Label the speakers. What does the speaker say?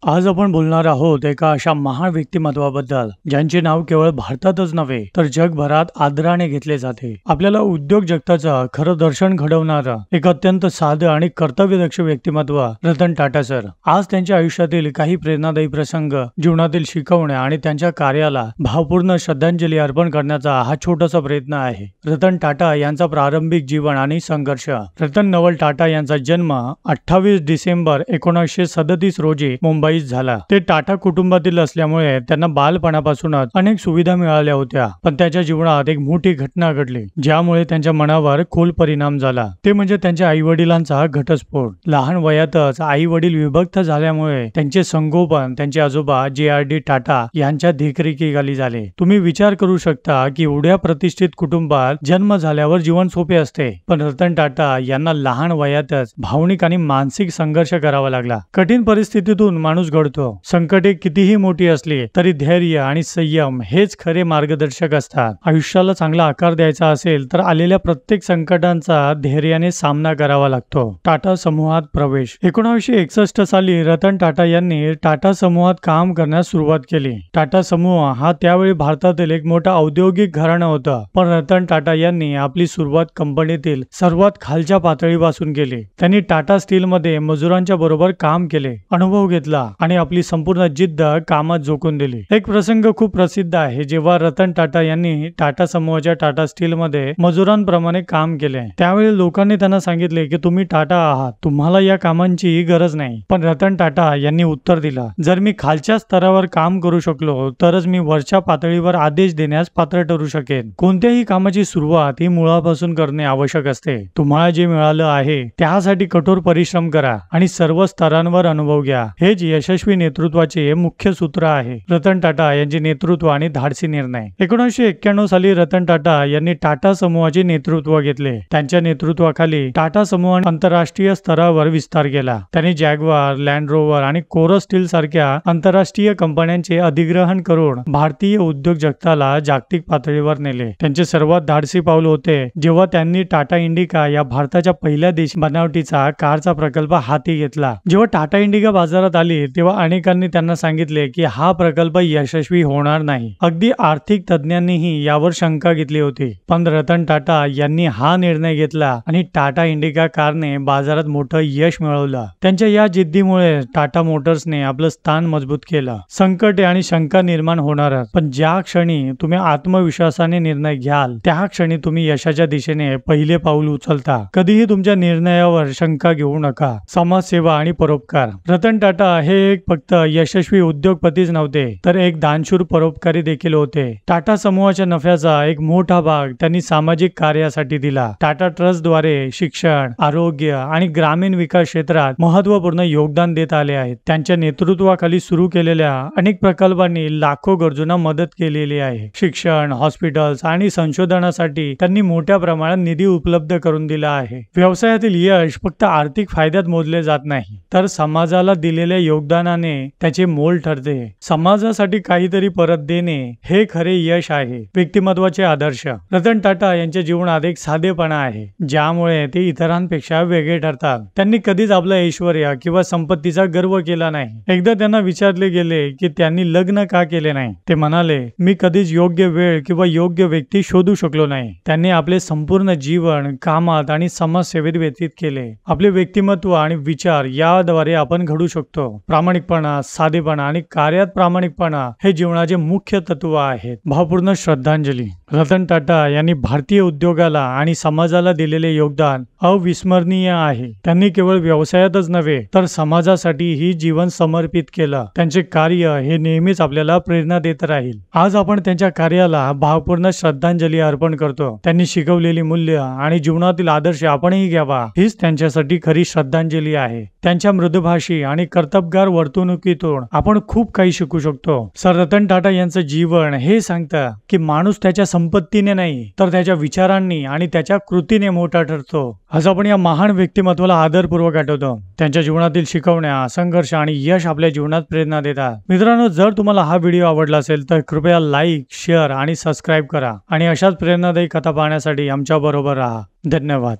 Speaker 1: आज आपण बोलणार आहोत एका अशा महान व्यक्तिमत्वाबद्दल ज्यांचे नाव केवळ भारतातच नव्हे तर जगभरात आदराने घेतले जाते। आपल्याला उद्योग जगताचं खरं दर्शन घडवणारं एक अत्यंत साधं आणि कर्तव्यदक्ष व्यक्तिमत्व रतन टाटा सर। आज त्यांच्या आयुष्यातील काही प्रेरणादायी प्रसंग, जीवनातील शिकवण्या आणि त्यांच्या कार्याला भावपूर्ण श्रद्धांजली अर्पण करण्याचा हा छोटासा प्रयत्न आहे। रतन टाटा यांचा प्रारंभिक जीवन आणि संघर्ष। रतन नवल टाटा यांचा जन्म 28 डिसेंबर 1937 रोजी मुंबईत झाला। ते टाटा कुटुंबातील असल्यामुळे त्यांना बालपणापासूनच अनेक सुविधा मिळाल्या होत्या, पण त्याच्या जीवनात एक मोठी घटना घडली ज्यामुळे त्यांच्या मनावर खोल परिणाम झाला। ते म्हणजे त्यांच्या आई वडिलांचा घटस्फोट। लहान वयातच आई वडील विभक्त झाल्यामुळे त्यांचे संगोपन त्यांचे आजोबा JRD टाटा यांच्या देखरेखीखाली झाले। तुम्ही विचार करू शकता की एवढ्या प्रतिष्ठित कुटुंबात जन्म झाल्यावर जीवन सोपे असते, पण रतन टाटा यांना लहान वयातच भावनिक आणि मानसिक संघर्ष करावा लागला। कठीण परिस्थितीतून माणूस घडतो। संकटे कितीही मोठी असली तरी धैर्य आणि संयम हेच खरे मार्गदर्शक असतात। आयुष्याला चांगला आकार द्यायचा असेल तर आलेल्या प्रत्येक संकटांचा धैर्याने सामना करावा लागतो। टाटा समूहात प्रवेश। 1961 साली रतन टाटा यांनी टाटा समूहात काम करण्यास सुरुवात केली। टाटा समूह हा त्यावेळी भारतातील एक मोठा औद्योगिक घराणा होता, पण रतन टाटा यांनी आपली सुरुवात कंपनीतील सर्वात खालच्या पातळीपासून केली। त्यांनी टाटा स्टील मध्ये मजुरांच्या बरोबर काम केले, अनुभव घेतला आणि आपली संपूर्ण जिद्द कामात झोकून दिली। एक प्रसंग खूप प्रसिद्ध आहे जेव्हा रतन टाटा यांनी टाटा समूहाच्या टाटा स्टील मध्ये मजुरांप्रमाणे काम केले। त्यावेळी लोकांनी त्यांना सांगितले की तुम्ही टाटा आहात, तुम्हाला या कामांची गरज नाही। पण रतन टाटा यांनी उत्तर दिला, जर मी खालच्या स्तरावर काम करू शकलो तरच मी वरच्या पातळीवर आदेश देण्यास पात्र ठरू शकेन। कोणत्याही कामाची सुरुवात ही मुळापासून करणे आवश्यक असते। तुम्हाला जे मिळालं आहे त्यासाठी कठोर परिश्रम करा आणि सर्व स्तरांवर अनुभव घ्या। हेच यशस्वी नेतृत्वाचे मुख्य सूत्र आहे। रतन टाटा यांचे नेतृत्व आणि धाडसी निर्णय। 1991 साली रतन टाटा यांनी टाटा समूहाचे नेतृत्व घेतले। त्यांच्या नेतृत्वाखाली टाटा समूहाने आंतरराष्ट्रीय स्तरावर विस्तार केला। त्यांनी जॅग्वार, लँड रोव्हर आणि कोरस स्टील सारख्या आंतरराष्ट्रीय कंपन्यांचे अधिग्रहण करून भारतीय उद्योग जगताला जागतिक पातळीवर नेले। त्यांचे सर्वात धाडसी पाऊल होते जेव्हा त्यांनी टाटा इंडिका या भारताच्या पहिल्या देशी बनावटीचा कारचा प्रकल्प हाती घेतला। जेव्हा टाटा इंडिका बाजारात आली तेव्हा अनेकांनी त्यांना सांगितले की हा प्रकल्प यशस्वी होणार नाही। अगदी आर्थिक तज्ञांनीही यावर शंका घेतली होती, पण रतन टाटा यांनी हा निर्णय घेतला आणि टाटा इंडिका कारने बाजारात मोठं यश मिळवलं। त्यांच्या या जिद्दीमुळे टाटा मोटर्सने आपलं स्थान मजबूत केलं। संकटे आणि शंका निर्माण होणारच, पण ज्या क्षणी तुम्ही आत्मविश्वासाने निर्णय घ्याल त्या क्षणी तुम्ही यशाच्या दिशेने पहिले पाऊल उचलता। कधीही तुमच्या निर्णयावर शंका घेऊ नका। समाजसेवा आणि परोपकार। रतन टाटा हे एक फक्त यशस्वी उद्योगपतीच नव्हते तर एक दानशूर परोपकारी देखील होते। टाटा समूहाच्या नफ्याचा एक मोठा भाग त्यांनी सामाजिक कार्यासाठी दिला। टाटा ट्रस्ट द्वारे शिक्षण, आरोग्य आणि ग्रामीण विकास क्षेत्रात महत्त्वपूर्ण योगदान देत आले आहेत। त्यांच्या नेतृत्वाखाली सुरू केलेल्या अनेक प्रकल्पांनी लाखो गरजूंना मदत केलेली आहे। शिक्षण, हॉस्पिटल्स आणि संशोधनासाठी त्यांनी मोठ्या प्रमाणात निधी उपलब्ध करून दिला आहे। व्यवसायातील यश फक्त आर्थिक फायद्यात मोजले जात नाही तर समाजाला दिलेल्या योगदानाने त्याचे मोल ठरते। समाजासाठी काहीतरी परत देणे हे खरे यश आहे। व्यक्तिमत्वाचे आदर्श। रतन टाटा यांच्या जीवनात एक साधेपणा आहे ज्यामुळे ते इतरांपेक्षा वेगळे ठरतात। त्यांनी कधीच आपलं ऐश्वर्य किंवा संपत्तीचा गर्व केला नाही। एकदा त्यांना विचारले गेले की त्यांनी लग्न का केले नाही, ते म्हणाले, मी कधीच योग्य वेळ किंवा योग्य व्यक्ती शोधू शकलो नाही। त्यांनी आपले संपूर्ण जीवन कामात आणि समाजसेवेत व्यतीत केले। आपले व्यक्तिमत्व आणि विचार याद्वारे आपण घडू शकतो। प्रामाणिकपणा, साधेपणा आणि कार्यात प्रामाणिकपणा हे जीवनाचे मुख्य तत्व आहेत। भावपूर्ण श्रद्धांजली। रतन टाटा यांनी भारतीय उद्योगाला आणि समाजाला दिलेले योगदान अविस्मरणीय आहे। त्यांनी केवळ व्यवसायातच नव्हे तर समाजासाठीही जीवन समर्पित केलं। त्यांचे कार्य हे नेहमीच आपल्याला प्रेरणा देत राहील। आज आपण त्यांच्या कार्याला भावपूर्ण श्रद्धांजली अर्पण करतो। त्यांनी शिकवलेली मूल्य आणि जीवनातील आदर्श आपणही घ्यावा, हीच त्यांच्यासाठी खरी श्रद्धांजली आहे। त्यांच्या मृदुभाषी आणि कर्तबगार वर्तणुकीतून आपण खूप काही शिकू शकतो। सर रतन टाटा यांचं जीवन हे सांगतं की माणूस त्याच्या संपत्तीने नाही तर त्याच्या विचारांनी आणि त्याच्या कृतीने मोठा ठरतो। आज आपण या महान व्यक्तिमत्वाला आदरपूर्वक आठवतो। त्यांच्या जीवनातील शिकवण्या, संघर्ष आणि यश आपल्या जीवनात प्रेरणा देतात। मित्रांनो, जर तुम्हाला हा व्हिडिओ आवडला असेल तर कृपया लाईक, शेअर आणि सबस्क्राईब करा आणि अशाच प्रेरणादायी कथा पाहण्यासाठी आमच्या बरोबर राहा। धन्यवाद।